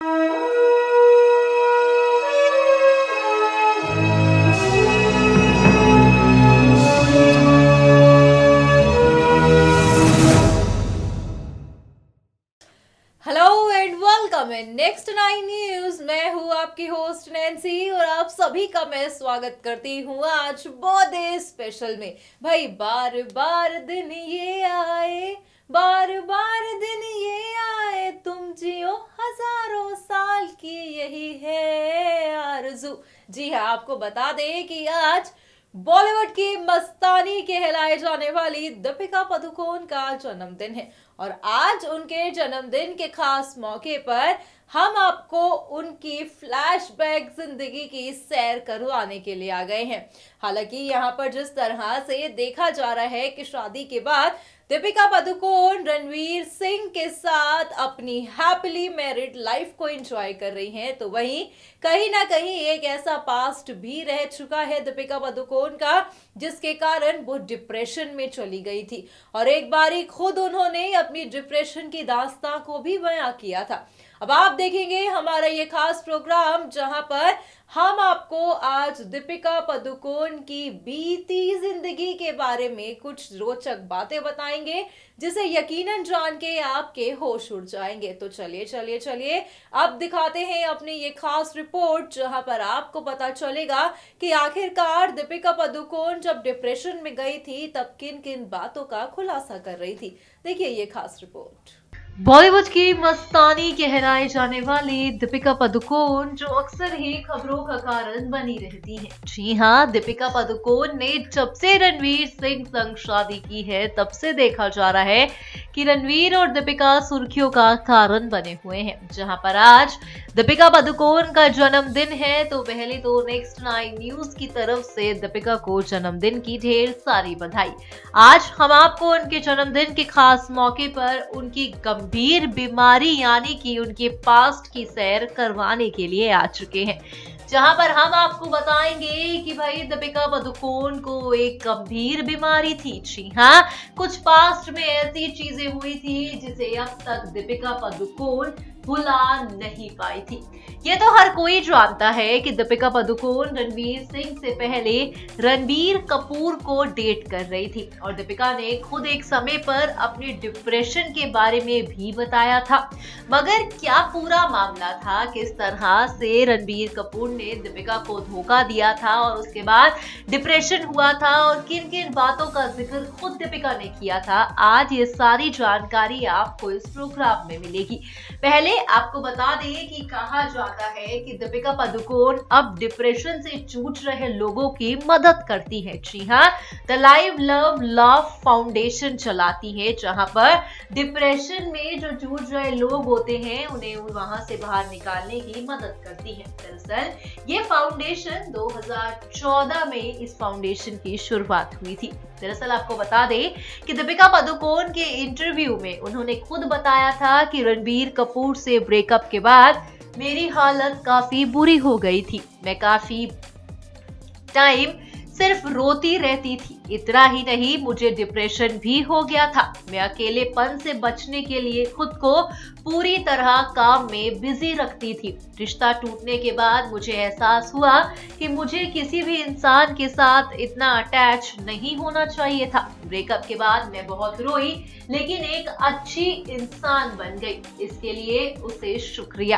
Hello and welcome in next 9 news. मैं हूँ आपकी होस्ट नैन्सी और आप सभी का मैं स्वागत करती हूँ आज बर्थडे स्पेशल में। भाई बार बार दिन ये आए, बार बार दिन ये आए, तुम जियो हजारों साल की यही है आरज़ू। जी हाँ, आपको बता दें कि आज बॉलीवुड की मस्तानी कहलाए जाने वाली दीपिका पादुकोण का जन्मदिन है और आज उनके जन्मदिन के खास मौके पर हम आपको उनकी फ्लैशबैक जिंदगी की सैर करवाने के लिए आ गए हैं। हालांकि यहाँ पर जिस तरह से देखा जा रहा है कि शादी के बाद दीपिका पादुकोण रणवीर सिंह के साथ अपनी हैप्पीली मैरिड लाइफ को एंजॉय कर रही हैं, तो वहीं कहीं ना कहीं एक ऐसा पास्ट भी रह चुका है दीपिका पादुकोण का जिसके कारण वो डिप्रेशन में चली गई थी और एक बारी खुद उन्होंने अपनी डिप्रेशन की दास्तां को भी बयां किया था। अब आप देखेंगे हमारा ये खास प्रोग्राम जहां पर हम आपको आज दीपिका पादुकोण की बीती जिंदगी के बारे में कुछ रोचक बातें बताएंगे जिसे यकीनन जान के आपके होश उड़ जाएंगे। तो चलिए चलिए चलिए अब दिखाते हैं अपनी ये खास रिपोर्ट जहां पर आपको पता चलेगा कि आखिरकार दीपिका पादुकोण जब डिप्रेशन में गई थी तब किन किन बातों का खुलासा कर रही थी। देखिए ये खास रिपोर्ट। बॉलीवुड की मस्तानी कहलाए जाने वाली दीपिका पादुकोण जो अक्सर ही खबरों का कारण बनी रहती हैं। जी हाँ, दीपिका पादुकोण ने जब से रणवीर सिंह संग शादी की है तब से देखा जा रहा है कि रणवीर और दीपिका सुर्खियों का कारण बने हुए हैं। जहां पर आज दीपिका पादुकोण का जन्मदिन है तो पहले तो नेक्स्ट 9 न्यूज की तरफ से दीपिका को जन्मदिन की ढेर सारी बधाई। आज हम आपको उनके जन्मदिन के खास मौके पर उनकी गंभीर बीमारी यानी कि उनके पास्ट की सैर करवाने के लिए आ चुके हैं, जहां पर हम आपको बताएंगे कि भाई दीपिका पादुकोण को एक गंभीर बीमारी थी। जी हाँ, कुछ पास्ट में ऐसी चीजें हुई थी जिसे अब तक दीपिका पादुकोण भुला नहीं पाई थी। ये तो हर कोई जानता है कि दीपिका पादुकोण रणवीर सिंह से पहले रणबीर कपूर को डेट कर रही थी और दीपिका ने खुद एक समय पर अपने डिप्रेशन के बारे में भी बताया था। मगर क्या पूरा मामला था, किस तरह से रणबीर कपूर ने दीपिका को धोखा दिया था और उसके बाद डिप्रेशन हुआ था और किन किन बातों का जिक्र खुद दीपिका ने किया था, आज ये सारी जानकारी आपको इस प्रोग्राम में मिलेगी। पहले आपको बता दें कि कहा जाता है कि दीपिका पादुकोण अब डिप्रेशन से जूझ रहे लोगों की मदद करती है। जी हाँ, the live love love foundation चलाती है जहां पर डिप्रेशन में जो जूझ रहे लोग होते हैं उन्हें वहां से बाहर निकालने की मदद करती है। दरअसल ये फाउंडेशन 2014 में इस फाउंडेशन की शुरुआत हुई थी। दरअसल आपको बता दें कि दीपिका पादुकोण के इंटरव्यू में उन्होंने खुद बताया था कि रणबीर कपूर से ब्रेकअप के बाद मेरी हालत काफी बुरी हो गई थी। मैं काफी टाइम सिर्फ रोती रहती थी। इतना ही नहीं, मुझे डिप्रेशन भी हो गया था। मैं अकेलेपन से बचने के लिए खुद को पूरी तरह काम में बिजी रखती थी। रिश्ता टूटने के बाद मुझे एहसास हुआ कि मुझे किसी भी इंसान के साथ इतना अटैच नहीं होना चाहिए था। ब्रेकअप के बाद मैं बहुत रोई लेकिन एक अच्छी इंसान बन गई, इसके लिए उसे शुक्रिया।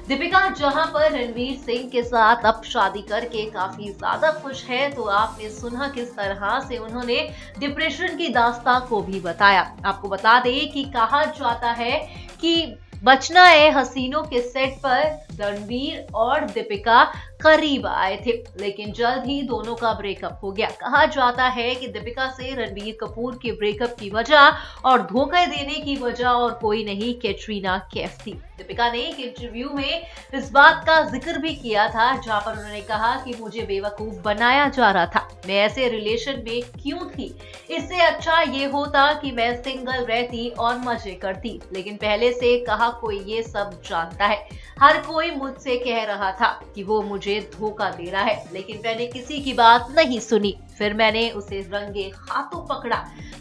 दीपिका जहां पर रणवीर सिंह के साथ अब शादी करके काफी ज्यादा खुश है तो आपने सुना किस तरह से उन्होंने डिप्रेशन की दास्तां को भी बताया। आपको बता दें कि कहा जाता है कि बचना है हसीनों के सेट पर रणवीर और दीपिका करीब आए थे लेकिन जल्द ही दोनों का ब्रेकअप हो गया। कहा जाता है कि दीपिका से रणबीर कपूर के ब्रेकअप की वजह और धोखा देने की वजह और कोई नहीं, कैटरीना कैफ थी। दीपिका ने एक इंटरव्यू में इस बात का जिक्र भी किया था जहां पर उन्होंने कहा कि मुझे बेवकूफ बनाया जा रहा था, मैं ऐसे रिलेशन में क्यों थी, इससे अच्छा ये होता कि मैं सिंगल रहती और मजे करती। लेकिन पहले से कहा कोई ये सब जानता है, हर कोई मुझसे कह रहा था कि वो मुझे धोखा दे रहा है लेकिन मैंने किसी की बात नहीं सुनी। फिर मैंने उसे रंगे हाथों पकड़ा।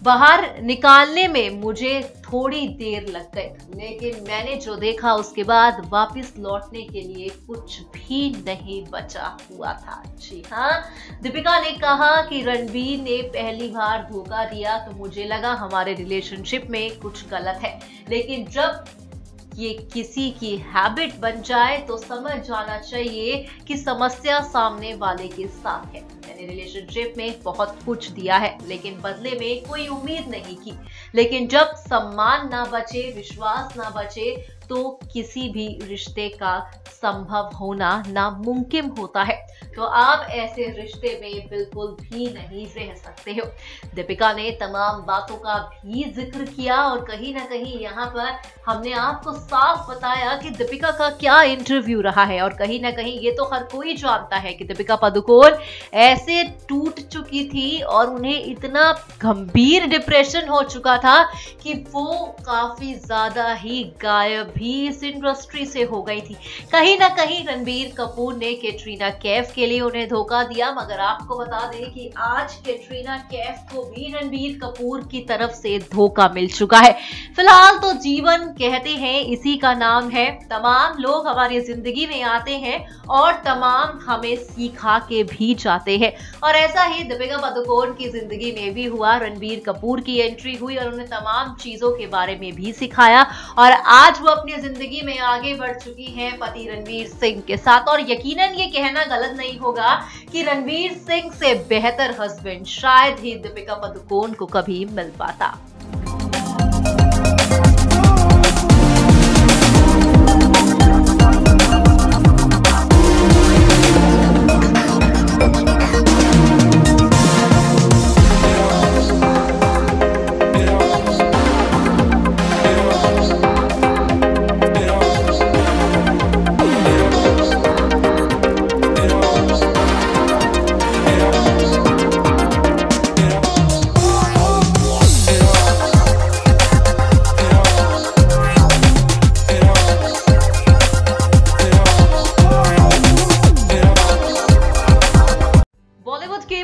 बाहर निकालने में मुझे थोड़ी देर लग गई, लेकिन मैंने जो देखा उसके बाद वापस लौटने के लिए कुछ भी नहीं बचा हुआ था। जी हाँ, दीपिका ने कहा कि रणबीर ने पहली बार धोखा दिया तो मुझे लगा हमारे रिलेशनशिप में कुछ गलत है, लेकिन जब ये किसी की हैबिट बन जाए तो समझ जाना चाहिए कि समस्या सामने वाले के साथ है। मैंने रिलेशनशिप में बहुत कुछ दिया है, लेकिन बदले में कोई उम्मीद नहीं की। लेकिन जब सम्मान ना बचे, विश्वास ना बचे, तो किसी भी रिश्ते का संभव होना नामुमकिन होता है। तो आप ऐसे रिश्ते में बिल्कुल भी नहीं रह सकते हो। दीपिका ने तमाम बातों का भी जिक्र किया और कहीं ना कहीं यहाँ पर हमने आपको साफ बताया कि दीपिका का क्या इंटरव्यू रहा है। और कहीं ना कहीं ये तो हर कोई जानता है कि दीपिका पादुकोण ऐसे टूट चुकी थी और उन्हें इतना गंभीर डिप्रेशन हो चुका था कि वो काफी ज्यादा ही गायब भी इस इंडस्ट्री से हो गई थी। कहीं ना कहीं रणबीर कपूर ने कैटरीना कैफ के लिए उन्हें धोखा दिया, मगर आपको बता दें कि आज कैटरीना कैफ को भी रणबीर कपूर की तरफ से धोखा मिल चुका है। फिलहाल तो जीवन कहते हैं इसी का नाम है। तमाम लोग हमारी जिंदगी में आते हैं और तमाम हमें सिखा के भी जाते हैं, और ऐसा ही दीपिका पादुकोण की जिंदगी में भी हुआ। रणबीर कपूर की एंट्री हुई और उन्हें तमाम चीजों के बारे में भी सिखाया, और आज वो अपनी जिंदगी में आगे बढ़ चुकी हैं पति रणवीर सिंह के साथ। और यकीनन ये कहना गलत नहीं होगा कि रणवीर सिंह से बेहतर हस्बैंड शायद ही दीपिका पादुकोण को कभी मिल पाता।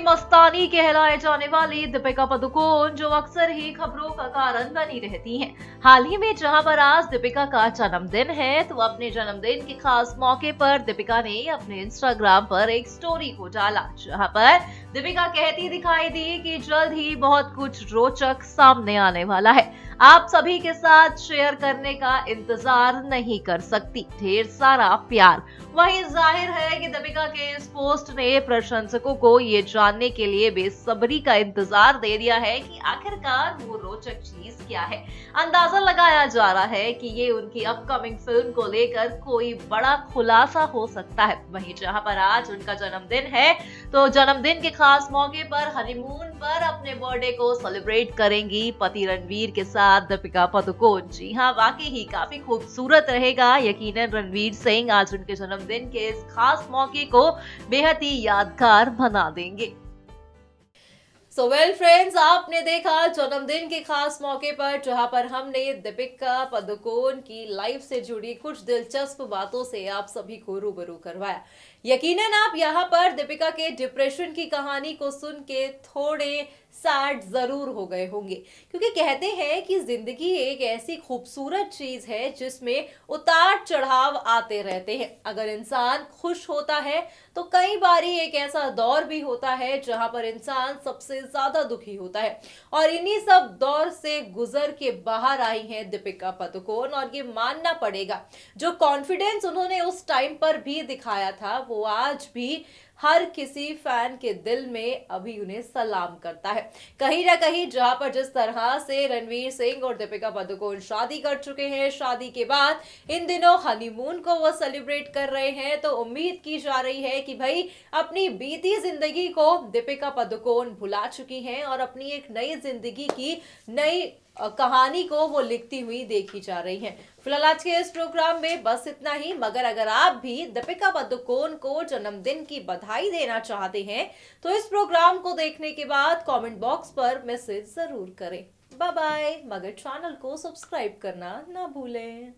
मस्तानी कहलाए जाने वाली दीपिका पादुकोण जो अक्सर ही खबरों का कारण बनी रहती हैं। हाल ही में जहां पर आज दीपिका का जन्मदिन है, तो अपने जन्मदिन के खास मौके पर दीपिका ने अपने इंस्टाग्राम पर एक स्टोरी को डाला, जहां पर दीपिका कहती दिखाई दी कि जल्द ही बहुत कुछ रोचक सामने आने वाला है, आप सभी के साथ शेयर करने का इंतजार नहीं कर सकती, ढेर सारा प्यार। वहीं जाहिर है कि दीपिका के इस पोस्ट ने प्रशंसकों को ये जानने के लिए बेसब्री का इंतजार दे दिया है कि आखिरकार वो रोचक चीज क्या है। अंदाजा लगाया जा रहा है कि ये उनकी अपकमिंग फिल्म को लेकर कोई बड़ा खुलासा हो सकता है। वहीं जहां पर आज उनका जन्मदिन है, तो जन्मदिन के खास मौके पर हनीमून पर अपने बर्थडे को सेलिब्रेट करेंगी पति रणवीर के साथ दीपिका पादुकोण। जी हाँ, वाकई ही काफी खूबसूरत रहेगा। यकीनन रणवीर सिंह आज उनके जन्मदिन के इस खास मौके को बेहद ही यादगार बना देंगे। सो वेल फ्रेंड्स, आपने देखा जन्मदिन के खास मौके पर जहां पर हमने दीपिका पादुकोण की लाइफ से जुड़ी कुछ दिलचस्प बातों से आप सभी को रूबरू करवाया। यकीनन आप यहाँ पर दीपिका के डिप्रेशन की कहानी को सुन के थोड़े सैड जरूर हो गए होंगे, क्योंकि कहते हैं कि जिंदगी एक ऐसी खूबसूरत चीज है जिसमें उतार चढ़ाव आते रहते हैं। अगर इंसान खुश होता है तो कई बारी एक ऐसा दौर भी होता है जहां पर इंसान सबसे ज्यादा दुखी होता है, और इन्हीं सब दौर से गुजर के बाहर आई हैं दीपिका पादुकोण। और ये मानना पड़ेगा, जो कॉन्फिडेंस उन्होंने उस टाइम पर भी दिखाया था, वो आज भी हर किसी फैन के दिल में अभी उन्हें सलाम करता है। कहीं ना कहीं जहां पर जिस तरह से रणवीर सिंह और दीपिका पादुकोण शादी कर चुके हैं, शादी के बाद इन दिनों हनीमून को वो सेलिब्रेट कर रहे हैं, तो उम्मीद की जा रही है कि भाई अपनी बीती जिंदगी को दीपिका पादुकोण भुला चुकी हैं और अपनी एक नई जिंदगी की नई कहानी को वो लिखती हुई देखी जा रही हैं। फिलहाल आज के इस प्रोग्राम में बस इतना ही, मगर अगर आप भी दीपिका पादुकोण को जन्मदिन की बधाई देना चाहते हैं तो इस प्रोग्राम को देखने के बाद कमेंट बॉक्स पर मैसेज जरूर करें। बाय बाय, मगर चैनल को सब्सक्राइब करना ना भूलें।